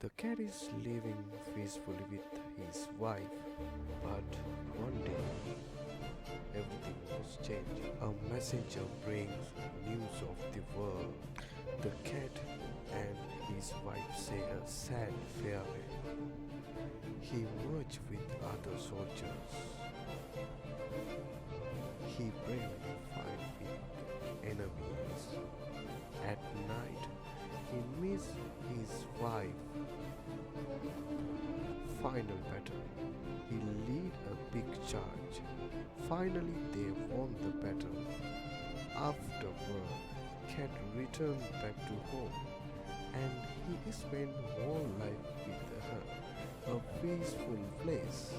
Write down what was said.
The cat is living peacefully with his wife, but one day everything was changed. A messenger brings news of the world. The cat and his wife say a sad farewell. He merged with other soldiers. He bravely fight with enemies. At night, he meets his wife. Final battle. He lead a big charge. Finally, they won the battle. Afterward, Cat returned back to home, and he spent whole life with her, a peaceful place.